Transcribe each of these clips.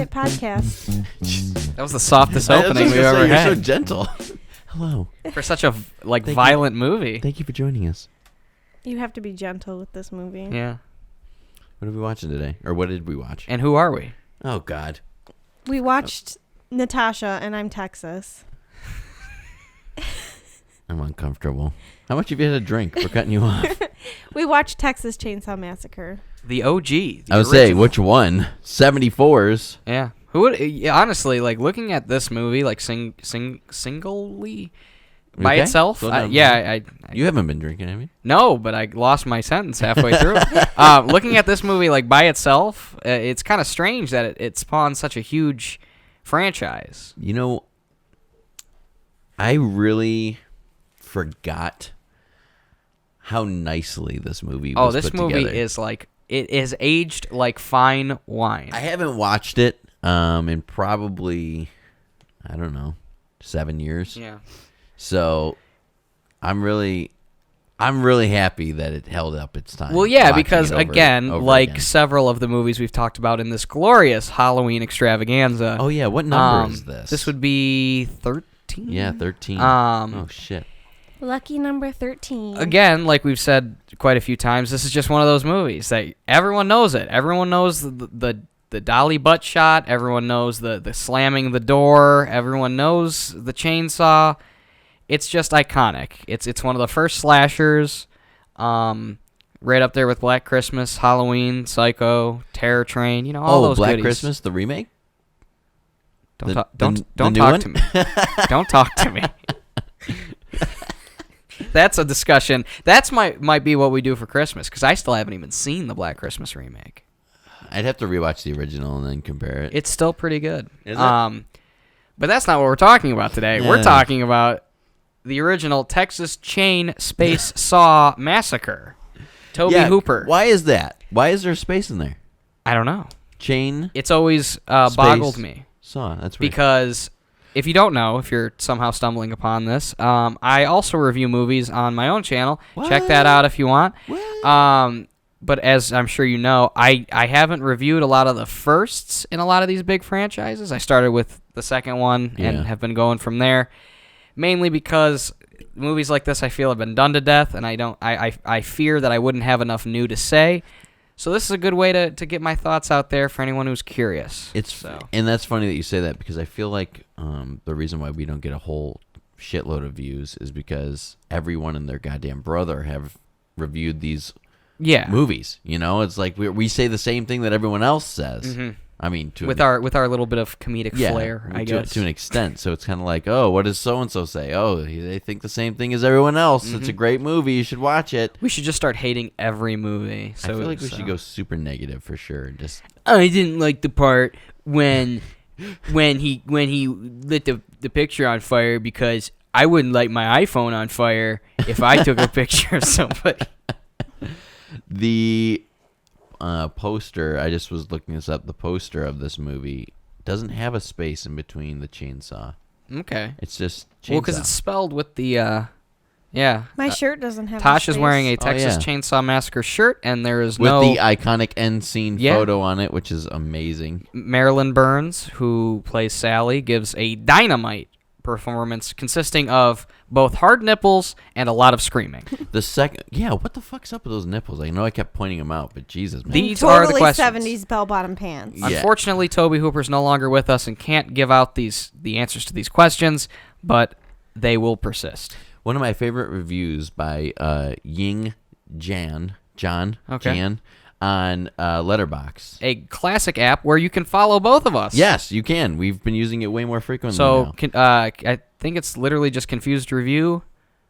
Night podcast. That was the softest opening we've ever had. You're so gentle. Hello. For such a violent movie. Thank you for joining us. You have to be gentle with this movie. Yeah. What are we watching today? Or what did we watch? And who are we? Oh, God. We watched Natasha and I'm Texas. I'm uncomfortable. How much have you had to drink? We're cutting you off. We watched Texas Chainsaw Massacre. The OG. I would say, which one? 74s. Yeah. Who would honestly looking at this movie singly by itself? You haven't been drinking, have you? No, but I lost my sentence halfway through. Looking at this movie by itself, it's kind of strange that it spawned such a huge franchise. You know, I really forgot how nicely this movie was this put movie together. is it is aged like fine wine. I haven't watched it in probably, I don't know, 7 years. Yeah. So I'm really happy that it held up its time. Well, yeah, watching because it over again. several of the movies we've talked about in this glorious Halloween Extravaganza. Oh yeah, what number is this? This would be 13. Yeah, 13. Oh shit. Lucky number 13. Again, like we've said quite a few times, this is just one of those movies that everyone knows it. Everyone knows the dolly butt shot. Everyone knows the slamming the door. Everyone knows the chainsaw. It's just iconic. It's one of the first slashers, right up there with Black Christmas, Halloween, Psycho, Terror Train. All those Black goodies. Christmas, the remake. Don't the new talk one? to me. Don't talk to me. That's a discussion. That's might be what we do for Christmas, because I still haven't even seen the Black Christmas remake. I'd have to rewatch the original and then compare it. It's still pretty good. Is it? But that's not what we're talking about today. Yeah. We're talking about the original Texas Chain Saw Massacre. Toby Hooper. Why is that? Why is there a space in there? I don't know. Chain It's always boggled me. Saw. That's weird. Because if you don't know, if you're somehow stumbling upon this, I also review movies on my own channel. What? Check that out if you want. What? But as I'm sure you know, I haven't reviewed a lot of the firsts in a lot of these big franchises. I started with the second one and have been going from there, mainly because movies like this I feel have been done to death, and I fear that I wouldn't have enough new to say. So this is a good way to get my thoughts out there for anyone who's curious. And that's funny that you say that, because I feel like the reason why we don't get a whole shitload of views is because everyone and their goddamn brother have reviewed these movies. It's like we say the same thing that everyone else says. Mm-hmm. I mean, with our little bit of comedic flair, I guess, to an extent. So it's kind of like, oh, what does so and so say? Oh, they think the same thing as everyone else. Mm-hmm. It's a great movie. You should watch it. We should just start hating every movie. I feel like we should go super negative for sure. Just I didn't like the part when he lit the picture on fire, because I wouldn't light my iPhone on fire if I took a picture of somebody. The poster, I just was looking this up. The poster of this movie doesn't have a space in between the chainsaw. Okay. It's just chainsaw. Well, because it's spelled with the, My shirt doesn't have Tasha's a wearing a Texas Chainsaw Massacre shirt, and there is with the iconic end scene photo on it, which is amazing. Marilyn Burns, who plays Sally, gives a dynamite performance consisting of both hard nipples and a lot of screaming. What the fuck's up with those nipples? I know I kept pointing them out, but Jesus, man. These totally are the questions. 70s bell-bottom pants. Yeah. Unfortunately, Toby Hooper's no longer with us and can't give out the answers to these questions, but they will persist. One of my favorite reviews by John on Letterboxd. A classic app where you can follow both of us. Yes, you can. We've been using it way more frequently So now. I think it's literally just Confused Review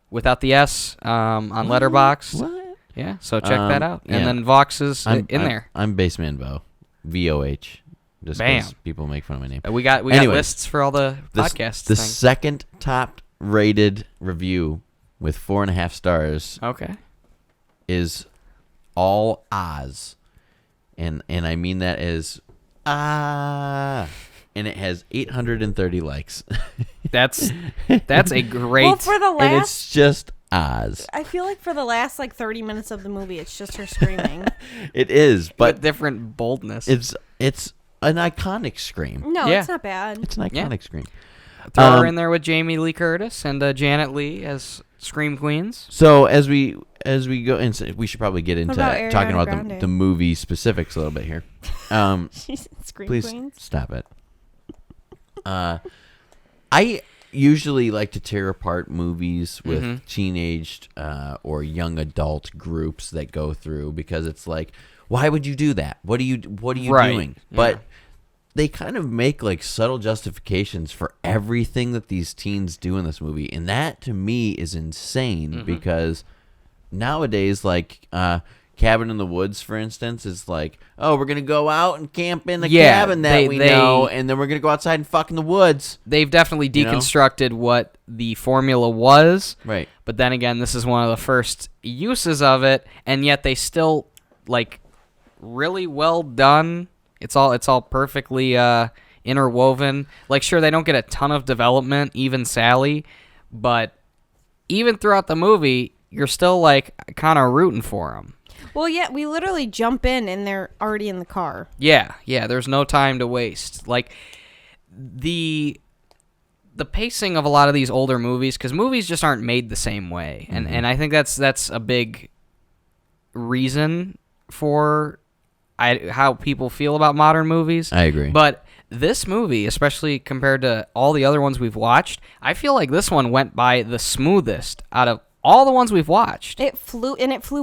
without the S on Letterboxd. What? Yeah, so check that out. And then Vox is in there. I'm Baseman Vo. VOH. Just Bam. 'cause people make fun of my name. We got lists for all the podcasts. The second top rated review with 4.5 stars is All Oz. And I mean that as and it has 830 likes. That's a great. Well, for the last, and it's just Oz. I feel like for the last 30 minutes of the movie, it's just her screaming. It is, but with different boldness. It's an iconic Scream. No, Yeah. it's not bad. It's an iconic Scream. Throw her in there with Jamie Lee Curtis and Janet Leigh as Scream Queens. So as we go, and we should probably get into about talking Ariana about Grande? the movie specifics a little bit here. She's Scream Please Queens. stop it. I usually like to tear apart movies with teenaged or young adult groups that go through, because it's like, why would you do that? What are you doing? Yeah. But they kind of make like subtle justifications for everything that these teens do in this movie, and that to me is insane because nowadays, like Cabin in the Woods, for instance, is like, oh, we're gonna go out and camp in the cabin that we know, and then we're gonna go outside and fuck in the woods. They've definitely deconstructed what the formula was, Right? but then again, this is one of the first uses of it, and yet they still like really well done. It's all perfectly interwoven. Like, sure, they don't get a ton of development, even Sally, but even throughout the movie, you're still like kind of rooting for them. Well, yeah, we literally jump in and they're already in the car. Yeah, there's no time to waste. Like, the pacing of a lot of these older movies, because movies just aren't made the same way, and I think that's a big reason for how people feel about modern movies. I agree. But this movie, especially compared to all the other ones we've watched, I feel like this one went by the smoothest out of all the ones we've watched. It flew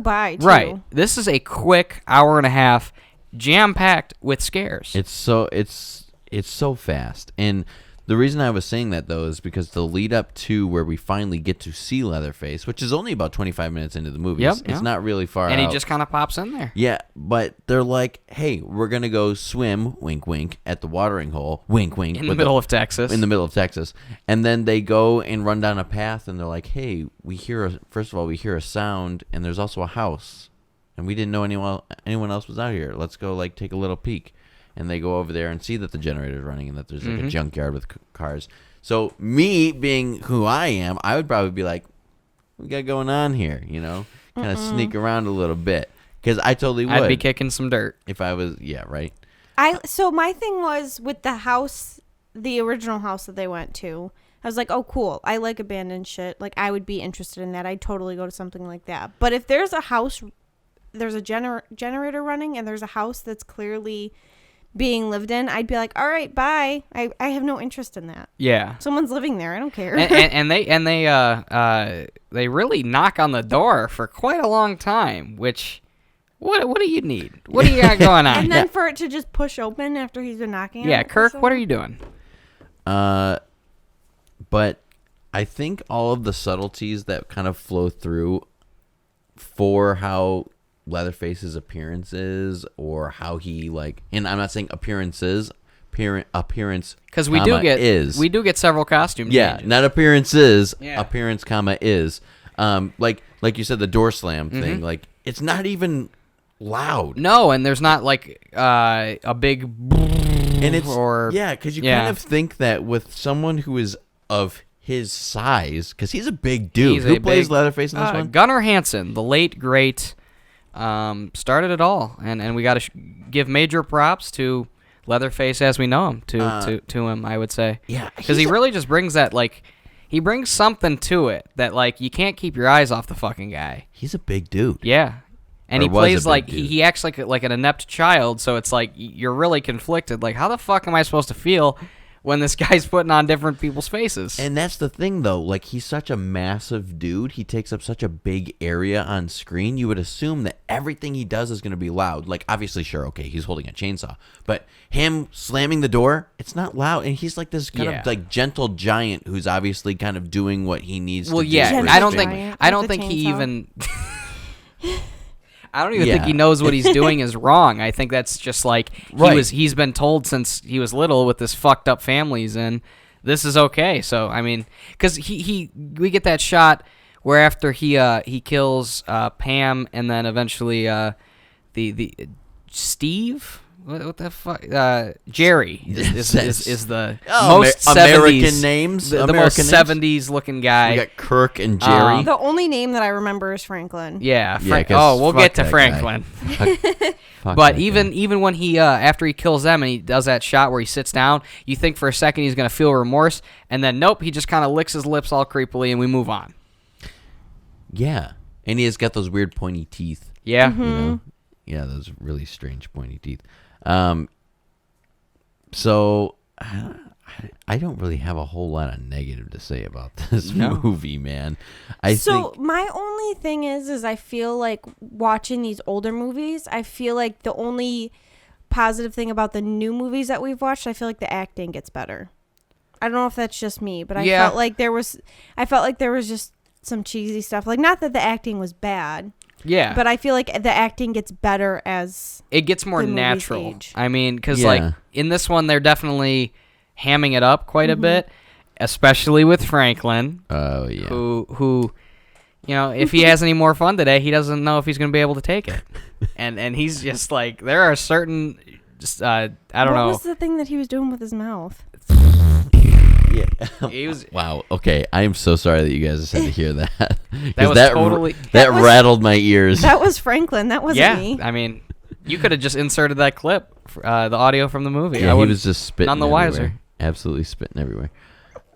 by, too. Right. This is a quick hour and a half, jam-packed with scares. It's so fast. And the reason I was saying that, though, is because the lead up to where we finally get to see Leatherface, which is only about 25 minutes into the movie. Yep, It's not really far and out. he just kind of pops in there. Yeah, but they're like, hey, we're going to go swim, wink, wink, at the watering hole, wink, wink. In the middle of Texas. In the middle of Texas. And then they go and run down a path, and they're like, hey, first of all, we hear a sound, and there's also a house. And we didn't know anyone else was out here. Let's go, like, take a little peek. And they go over there and see that the generator's running and that there's like a junkyard with cars. So me being who I am, I would probably be like, "We got going on here," kind of sneak around a little bit, because I totally would. I'd be kicking some dirt if I was. Yeah, right. So my thing was with the house, the original house that they went to. I was like, oh, cool. I like abandoned shit. Like, I would be interested in that. I'd totally go to something like that. But if there's a house, there's a generator running, and there's a house that's clearly being lived in, I'd be like, all right, bye. I have no interest in that. Yeah. Someone's living there. I don't care. and they really knock on the door for quite a long time, which what do you need? What do you got going on? And then for it to just push open after he's been knocking. Yeah, on it for Kirk, so what are long? you doing? But I think all of the subtleties that kind of flow through for how Leatherface's appearance is, or how he and I'm not saying appearance, because we do get several costume yeah, changes. not appearances, Yeah. appearance, is. Like you said, the door slam thing. Like, it's not even loud. No, and there's not like a big And it's because you kind of think that with someone who is of his size, because he's a big dude. He's Who a plays big- Leatherface in this one? Gunnar Hansen, the late great, started it all, and we got to give major props to Leatherface as we know him, to him, I would say. Yeah, because he really just brings that, like, he brings something to it that, like, you can't keep your eyes off the fucking guy. He's a big dude. Yeah. And Or he was a plays big like dude. he acts like an inept child, so it's like you're really conflicted. Like, how the fuck am I supposed to feel when this guy's putting on different people's faces? And that's the thing, though. Like, he's such a massive dude. He takes up such a big area on screen. You would assume that everything he does is going to be loud. Like, obviously, sure, okay, he's holding a chainsaw. But him slamming the door, it's not loud. And he's like this kind of like gentle giant who's obviously kind of doing what he needs to do. Yeah, Gentle I don't giant think with the he chainsaw. even. I don't even think he knows what he's doing is wrong. I think that's just like he's been told since he was little with this fucked up family he's in, this is okay. So I mean, because we get that shot where after he kills Pam, and then eventually the Steve, What the fuck? Jerry is the Oh, most American 70s, names. the American most names? 70s looking guy. We got Kirk and Jerry. The only name that I remember is Franklin. Yeah, Yeah, 'cause we'll fuck get to that Franklin. Fuck But that even when he after he kills them and he does that shot where he sits down, you think for a second he's gonna feel remorse, and then nope, he just kind of licks his lips all creepily, and we move on. Yeah, and he has got those weird pointy teeth. Yeah. Mm-hmm. You know? Yeah, those really strange pointy teeth. So I don't really have a whole lot of negative to say about this movie, man. My only thing is I feel like watching these older movies, I feel like the only positive thing about the new movies that we've watched, I feel like the acting gets better. I don't know if that's just me, but I felt like there was just some cheesy stuff. Like, not that the acting was bad. Yeah. But I feel like the acting gets better as it gets more the movies natural. age. I mean, because like in this one, they're definitely hamming it up quite a bit, especially with Franklin. Oh yeah. Who, you know, if he has any more fun today, he doesn't know if he's going to be able to take it, and he's just like, there are certain, just I don't know. What was the thing that he was doing with his mouth? Yeah. He was, Wow. Okay. I am so sorry that you guys just had to hear that. That was totally that rattled my ears. That was Franklin. That wasn't me. I mean, you could have just inserted that clip, the audio from the movie. Yeah, he was just spitting. None the everywhere. wiser. Absolutely spitting everywhere.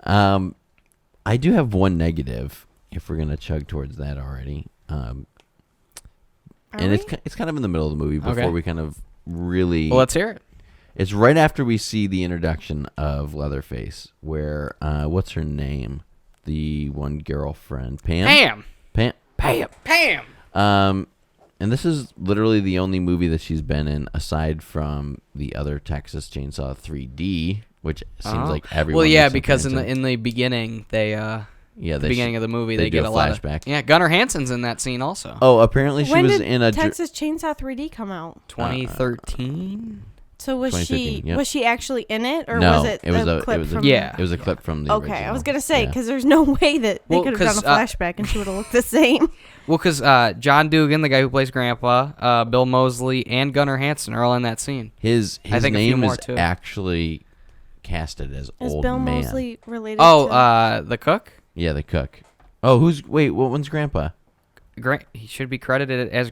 I do have one negative. If we're gonna chug towards that already, and it's kind of in the middle of the movie before we kind of really. Well, let's hear it. It's right after we see the introduction of Leatherface, where what's her name? The one girlfriend, Pam. And this is literally the only movie that she's been in aside from the other Texas Chainsaw 3D, which seems like everyone. Well, yeah, because in the beginning they the beginning of the movie they do get a lot flashback. of Gunnar Hansen's in that scene also. Oh, apparently she when was did in a Texas Chainsaw 3D come out? 2013. So was she yep. was she actually in it, or No, was it it was a a- clip it was a- from? It was a clip from the Okay, original. I was gonna say Yeah. because there's no way that they Well, could have done a 'cause, flashback and she would have looked the same. Well, because John Dugan, the guy who plays Grandpa, Bill Moseley, and Gunnar Hansen are all in that scene. His I think a few name more, is too. actually casted as Is Old Bill Man. Moseley related? Oh, to... the cook. Yeah, the cook. Oh, what one's Grandpa? He should be credited as.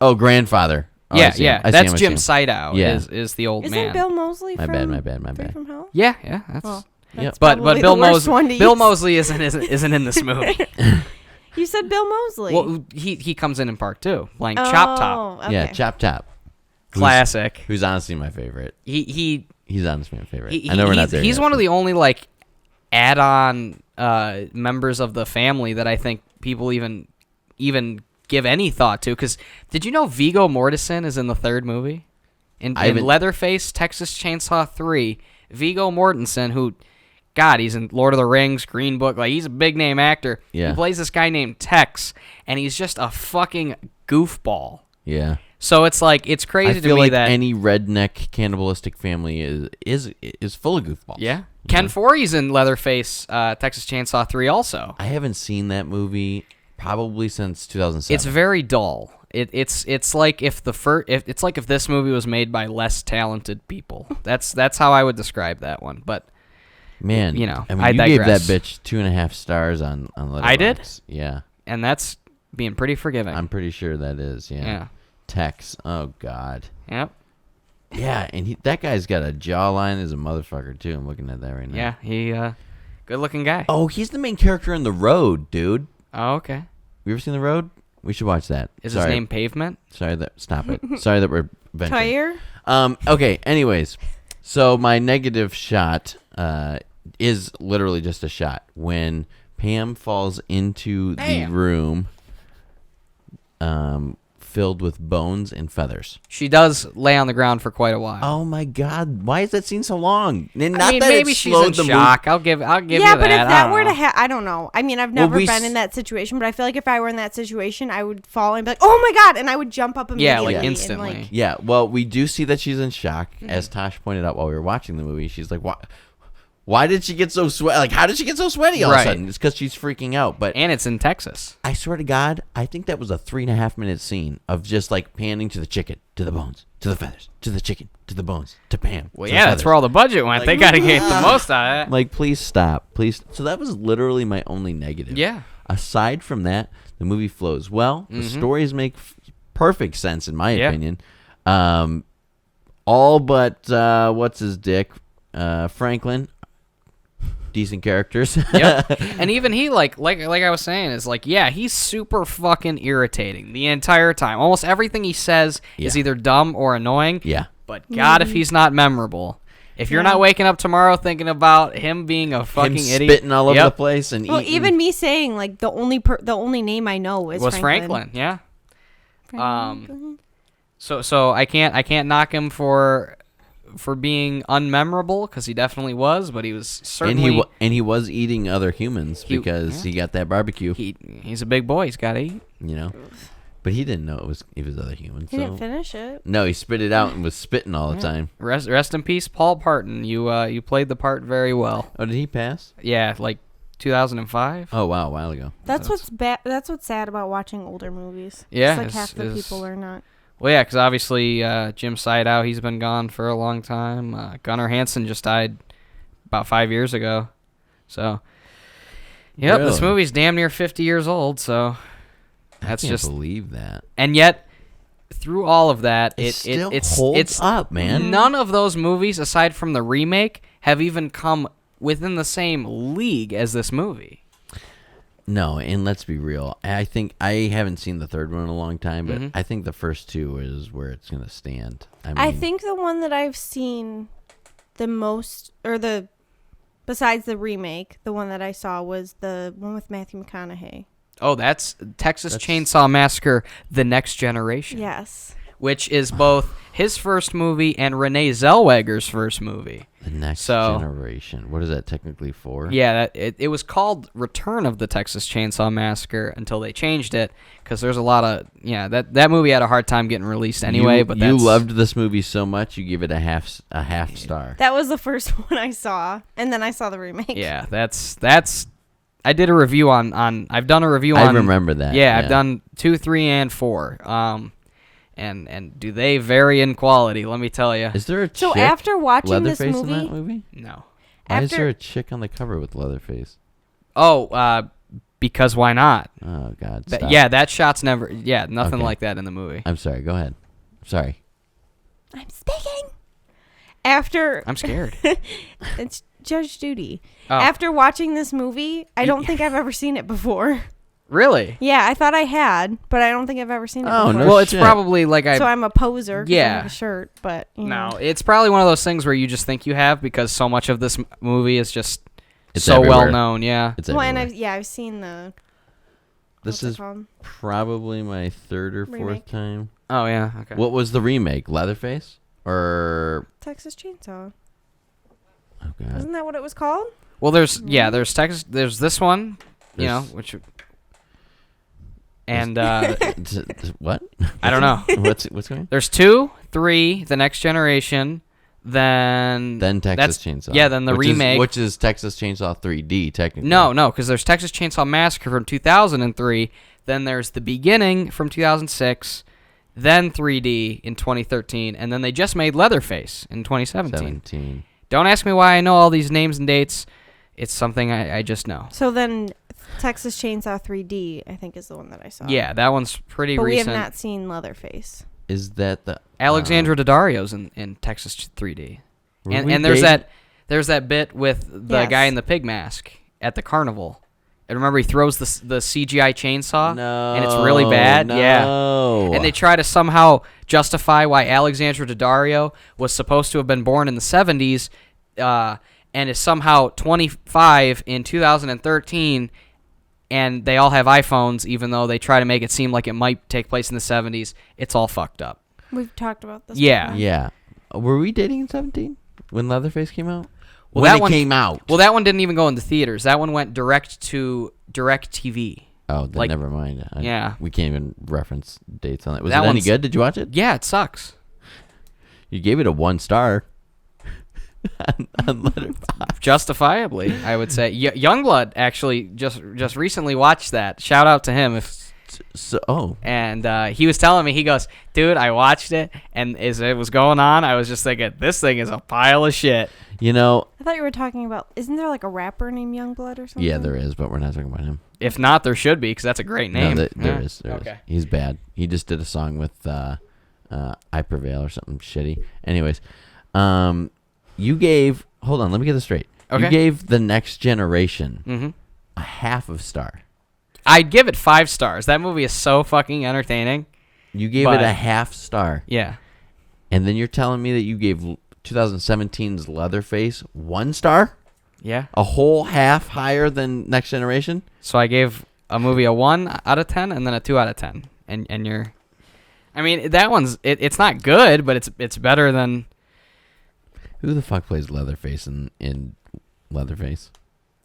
Oh, grandfather. Oh, I Yeah, see him. yeah. I see That's him, I see Jim him. Sydow. Yeah. Is the old Isn't man. Bill Moseley My from bad. Three from Hell? Yeah. That's. Well, Yep. that's But probably Bill the worst one to Bill use. Moseley isn't in this movie. You said Bill Moseley. Well, he comes in part 2, playing Chop Top. Okay. Yeah, Chop Top. Classic. Who's honestly my favorite. He's honestly my favorite. I know we're not there He's yet, one of but- the only like add-on members of the family that I think people even give any thought to. Because did you know Viggo Mortensen is in the third movie? In Leatherface, Texas Chainsaw 3, Viggo Mortensen, who, God, he's in Lord of the Rings, Green Book. Like, he's a big-name actor. Yeah. He plays this guy named Tex, and he's just a fucking goofball. Yeah. So it's like, it's crazy I feel to me like that... any redneck cannibalistic family is full of goofballs. Yeah. Ken Foree's in Leatherface, Texas Chainsaw 3 also. I haven't seen that movie probably since 2007. It's very dull. It's like if if this movie was made by less talented people. That's how I would describe that one. But man, you know, I mean, I you gave that digress. bitch 2.5 stars on Letterboxd. I did? Yeah. and that's being pretty forgiving. I'm pretty sure that is. Yeah. Yeah. Tex. Oh God. Yep. Yeah, and that guy's got a jawline as a motherfucker too. I'm looking at that right now. Yeah, he good looking guy. Oh, he's the main character in The Road, dude. Oh, okay. You ever seen The Road? We should watch that. Is Sorry. his name Pavement? Stop it. Sorry that we're venturing. Tire? Okay, anyways. So my negative shot is literally just a shot. When Pam falls into the room filled with bones and feathers. She does lay on the ground for quite a while. Oh my God! Why is that scene so long? And I mean, that maybe it she's slowed in the shock. I'll give you that. Yeah, but if I that don't were know. to happen, I don't know. I mean, I've never been in that situation, but I feel like if I were in that situation, I would fall and be like, "Oh my God!" and I would jump up immediately. like and, instantly. like, Yeah, well, we do see that she's in shock. As Tosh pointed out while we were watching the movie, she's like, Why did she get so sweaty? Like, how did she get so sweaty all of a sudden? It's because she's freaking out. And it's in Texas. I swear to God, I think that was a 3.5 minute scene of just like panning to the chicken, to the bones, to the feathers, to the chicken, to the bones, to Pam. Well, yeah, that's where all the budget went. They got to get the most out of it. Like, please stop. Please. So that was literally my only negative. Yeah. Aside from that, the movie flows well. The stories make perfect sense, in my opinion. All but, what's his dick? Franklin. Decent characters. Yep. And even he, like I was saying, is like, yeah, he's super fucking irritating the entire time. Almost everything he says is either dumb or annoying. Yeah. But God, if he's not memorable. If you're not waking up tomorrow thinking about him being a fucking idiot, spitting all over the place and eating. Even me saying like the only name I know is Franklin. Yeah. So I can't knock him for being unmemorable, because he definitely was, but he was certainly and he was eating other humans because he got that barbecue. He's a big boy. He's got to eat. But he didn't know it was other humans. He didn't finish it. No, he spit it out and was spitting all the time. Rest in peace, Paul Parton. You played the part very well. Oh, did he pass? Yeah, like 2005. Oh wow, a while ago. That's what's bad. That's what's sad about watching older movies. Yeah, it's like half the people are not. Well, yeah, because obviously Jim Sydow, he's been gone for a long time. Gunnar Hansen just died about 5 years ago. So, yep, This movie's damn near 50 years old. So that's I can't believe that. And yet, through all of that, it still holds up, man. None of those movies, aside from the remake, have even come within the same league as this movie. No, and let's be real. I think I haven't seen the third one in a long time, but I think the first two is where it's going to stand. I think the one that I've seen the most, besides the remake, the one that I saw was the one with Matthew McConaughey. Oh, that's Texas Chainsaw Massacre: The Next Generation. Yes. Which is both his first movie and Renee Zellweger's first movie. The Next Generation. What is that technically for? Yeah, it was called Return of the Texas Chainsaw Massacre until they changed it, because there's a lot of that movie had a hard time getting released anyway. But you loved this movie so much you give it a half star. That was the first one I saw, and then I saw the remake. Yeah, that's. I did a review on. I've done a review on. I remember that. Yeah, I've done 2, 3, and 4. And do they vary in quality? Let me tell you. Is there a chick so after watching this in movie? that movie? No. Why is there a chick on the cover with Leatherface? Oh, because why not? Oh God. That shot's never. Yeah, nothing like that in the movie. I'm sorry. Go ahead. Sorry. I'm speaking. After I'm scared. It's Judge Judy. Oh. After watching this movie, I don't think I've ever seen it before. Really? Yeah, I thought I had, but I don't think I've ever seen it before. No well, it's probably like So I'm a poser. Yeah. I have a shirt, but no, it's probably one of those things where you just think you have, because so much of this movie is just so everywhere. well known. Yeah. It's well, everywhere. and I've seen the. This is probably my third or fourth remake. time. Oh yeah. Okay. What was the remake? Leatherface or Texas Chainsaw? Oh God. Isn't that what it was called? Well, there's Texas. There's this one, which. And what? I don't know. What's going on? There's 2, 3, The Next Generation, then Texas Chainsaw. Yeah, then the remake, which is Texas Chainsaw 3D technically. No, because there's Texas Chainsaw Massacre from 2003. Then there's The Beginning from 2006. Then 3D in 2013, and then they just made Leatherface in 2017. Don't ask me why I know all these names and dates. It's something I just know. So then Texas Chainsaw 3D, I think, is the one that I saw. Yeah, that one's pretty recent. But we have not seen Leatherface. Is that the Alexandra Daddario's in Texas 3D? And there's that bit with the guy in the pig mask at the carnival. And remember, he throws the CGI chainsaw, and it's really bad. Yeah, and they try to somehow justify why Alexandra Daddario was supposed to have been born in the 70s, and is somehow 25 in 2013, and they all have iPhones, even though they try to make it seem like it might take place in the 70s. It's all fucked up. We've talked about this. Yeah. before. Yeah. Were we dating in 17 when Leatherface came out? Well, when that it one came out. Well, that one didn't even go into theaters. That one went direct to DirecTV. Oh, then never mind. Yeah. We can't even reference dates on it. Was That it any one's- good? Did you watch it? Yeah, it sucks. You gave it a 1 star. on Letterboxd. Justifiably, I would say. Youngblood actually just recently watched that. Shout out to him. And he was telling me, he goes, dude, I watched it, and as it was going on, I was just thinking, this thing is a pile of shit. You know, I thought you were talking about, isn't there like a rapper named Youngblood or something? Yeah, there is, but we're not talking about him. If not, there should be, because that's a great name. No, there is. Okay. He's bad. He just did a song with I Prevail or something shitty. Anyways, you gave, hold on, let me get this straight. Okay. You gave The Next Generation a half of star. I'd give it 5 stars. That movie is so fucking entertaining. You gave it a half star. Yeah. And then you're telling me that you gave 2017's Leatherface 1 star? Yeah. A whole half higher than Next Generation? So I gave a movie a 1 out of 10 and then a 2 out of 10. And you're, I mean, that one's, it's not good, but it's better than. Who the fuck plays Leatherface in Leatherface?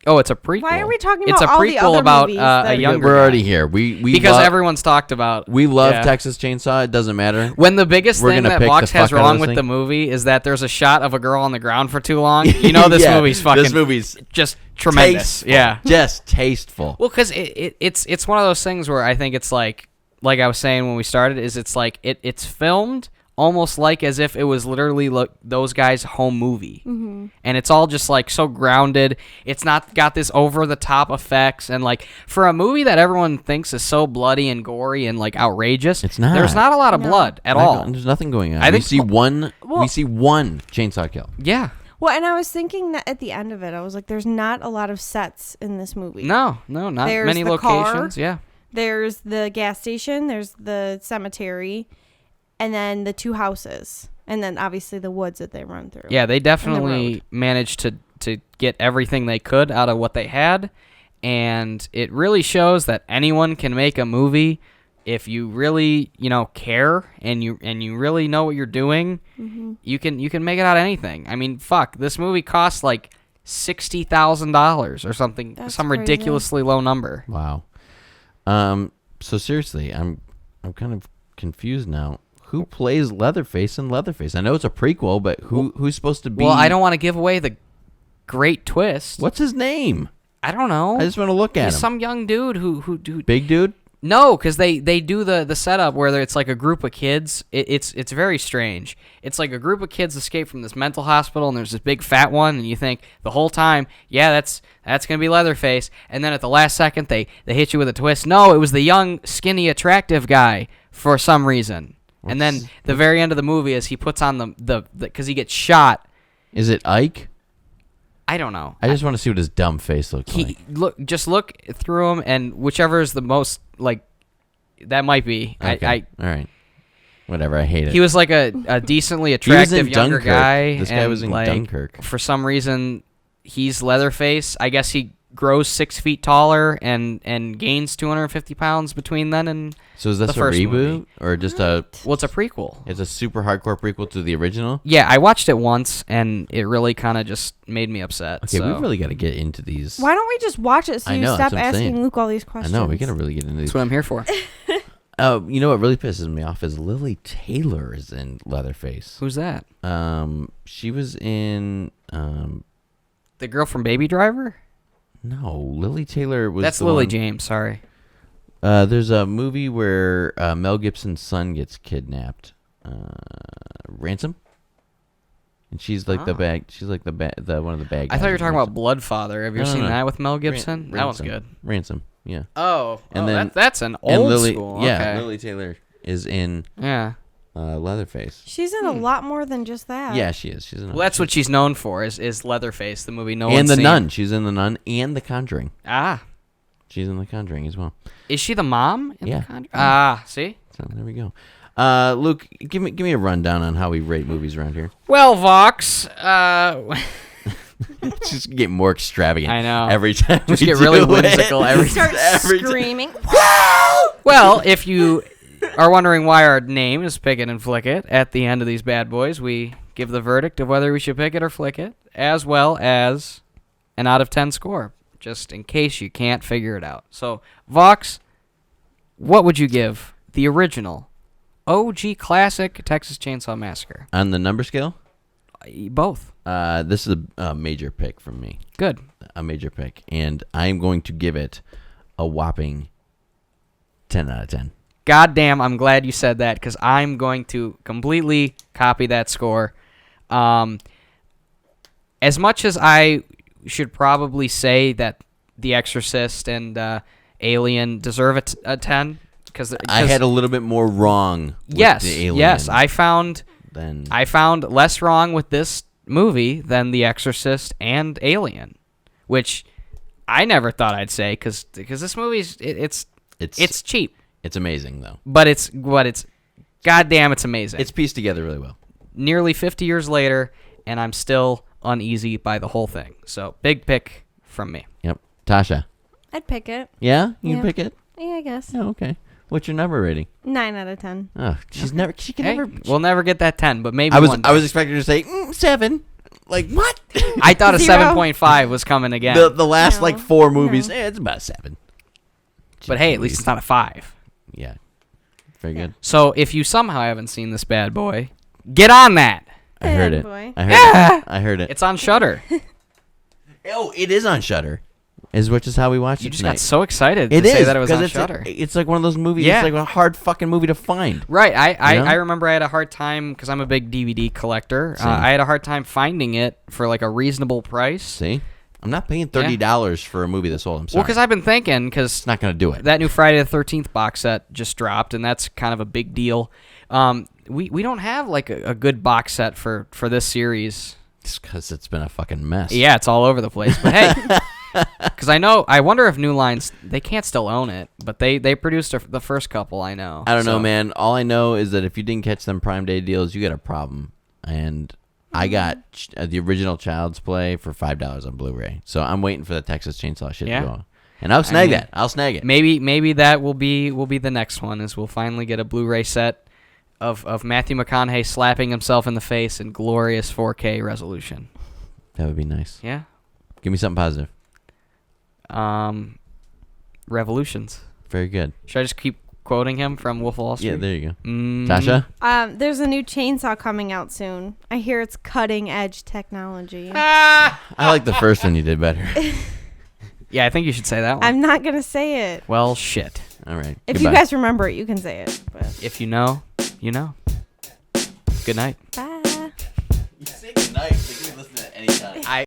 Oh, it's a prequel. Why are we talking it's about a all the prequel other about movies a younger We're guy. already here. We because everyone's talked about. We love Texas Chainsaw. It doesn't matter. When the biggest We're thing gonna that pick Vox the has fuck out of wrong this with thing. the movie is that there's a shot of a girl on the ground for too long. You know, this movie's fucking. This movie's just tremendous. tasteful. Yeah. Just tasteful. Well, because it's one of those things where I think it's like I was saying when we started, is it's like it's filmed almost like as if it was literally those guys' home movie. Mm-hmm. And it's all just like so grounded. It's not got this over the top effects, and like for a movie that everyone thinks is so bloody and gory and like outrageous, It's not. There's not a lot of blood at all. There's nothing going on. I think we see one chainsaw kill. Yeah. Well, and I was thinking that at the end of it, I was like, there's not a lot of sets in this movie. No, not There's many the locations. car. Yeah. There's the gas station, there's the cemetery, and then the 2 houses, and then obviously the woods that they run through. Yeah, they road. definitely managed to get everything they could out of what they had, and it really shows that anyone can make a movie if you really, care and you really know what you're doing. Mm-hmm. You can make it out of anything. I mean, fuck, this movie costs like $60,000 or something, That's some crazy. ridiculously low number. Wow. So seriously, I'm kind of confused now. Who plays Leatherface in Leatherface? I know it's a prequel, but who's supposed to be? Well, I don't want to give away the great twist. What's his name? I don't know. I just want to look at He's him. some young dude who Big dude? No, because they do the setup where it's like a group of kids. It's very strange. It's like a group of kids escape from this mental hospital, and there's this big fat one, and you think the whole time, yeah, that's gonna be Leatherface, and then at the last second they hit you with a twist. No, it was the young, skinny, attractive guy for some reason. And then the very end of the movie is he puts on the because he gets shot. Is it Ike? I don't know. I just want to see what his dumb face looks like. Look through him, and whichever is the most like, that might be. Okay. All right. Whatever. I hate it. He was like a decently attractive younger Dunkirk. guy. This guy and, was in like, Dunkirk. For some reason, he's Leatherface. I guess he grows 6 feet taller and gains 250 pounds between then and. So is this the a first reboot movie. or just a? Well, it's a prequel. It's a super hardcore prequel to the original. Yeah, I watched it once, and it really kind of just made me upset. Okay, so. we really got to get into these. Why don't we just watch it so I you know, stop that's what I'm asking saying. Luke all these I questions? know we got to really get into these. That's what I'm here for. You know what really pisses me off is Lily Taylor is in Leatherface. Who's that? She was in. The girl from Baby Driver? No, Lily Taylor was. That's the Lily one- James. Sorry. There's a movie where Mel Gibson's son gets kidnapped. Ransom. And she's like the bag. She's like the one of the bad guys. I thought you were talking Ransom. about Bloodfather. Have you No, seen no. that with Mel Gibson? That one's Ransom. good. Ransom. Yeah. Oh, And then- that's an And old Lily. school. Yeah. Okay. Lily Taylor is in Yeah. Leatherface. She's in a lot more than just that. Yeah, she is. She's in. Well, that's what she's known for is Leatherface, the movie no And one's the seen. Nun. She's in the Nun and the Conjuring. Ah, She's in the Conjuring as well. is she the mom? In Yeah. The Conjuring? Ah, see. So there we go. Luke, give me a rundown on how we rate movies around here. Well, Vox, It's just get more extravagant. I know. Every time. Just we get really do it. whimsical every Start Every time. screaming. Well, if you are wondering why our name is Pick It and Flick It, at the end of these bad boys, we give the verdict of whether we should pick it or flick it, as well as an out of 10 score, just in case you can't figure it out. So, Vox, what would you give the original OG classic Texas Chainsaw Massacre? On the number scale? Both. This is a major pick from me. Good. A major pick. And I'm going to give it a whopping 10 out of 10. God damn, I'm glad you said that because I'm going to completely copy that score. As much as I should probably say that The Exorcist and Alien deserve a 10, because I had a little bit more wrong with the Alien. Yes, I found less wrong with this movie than The Exorcist and Alien, which I never thought I'd say because this movie's it's cheap. It's amazing though. But it's goddamn, it's amazing. It's pieced together really well. Nearly 50 years later, and I'm still uneasy by the whole thing. So big pick from me. Yep. Tasha. I'd pick it. Yeah, you pick it. Yeah, I guess. Oh, okay. What's your number rating? 9 out of 10. Oh, she can never. We'll never get that 10, but maybe I one day. was expecting her to say 7. Like what? I thought a 0. 7.5 was coming again. The last No. 4 movies, No. it's about 7. But hey, at least it's not a 5. Yeah. Very good. So if you somehow haven't seen this bad boy, get on that. I heard Bad it. boy. I heard it. It's on Shudder. Oh, it is on Shudder. Which is how we watched You it just tonight. got so excited It to say is, that it was 'cause on it's Shudder. It's like one of those movies. Yeah. It's like a hard fucking movie to find. Right. I You know? remember I had a hard time because I'm a big DVD collector. Same. I had a hard time finding it for like a reasonable price. See, I'm not paying $30 for a movie this old. I'm sorry. Well, because I've been thinking because not gonna do it. that new Friday the 13th box set just dropped, and that's kind of a big deal. We don't have like a good box set for this series. Just because it's been a fucking mess. Yeah, it's all over the place. But hey, because I wonder if New Lines, they can't still own it, but they produced the first couple, I know. I don't know, man. All I know is that if you didn't catch them Prime Day deals, you got a problem. And I got the original Child's Play for $5 on Blu-ray. So I'm waiting for the Texas Chain Saw shit to go. And I'll snag that. I'll snag it. Maybe that will be the next one, is we'll finally get a Blu-ray set of Matthew McConaughey slapping himself in the face in glorious 4K resolution. That would be nice. Yeah. Give me something positive. Revolutions. Very good. Should I just keep quoting him from Wolf of Wall Street? Yeah, there you go. Tasha? There's a new chainsaw coming out soon. I hear it's cutting edge technology. I like the first one you did better. Yeah, I think you should say that one. I'm not gonna say it. Well, shit. All right. If Goodbye. you guys remember it, you can say it. But If you know, you know. Good night. bye. You say good night. You can listen to it anytime.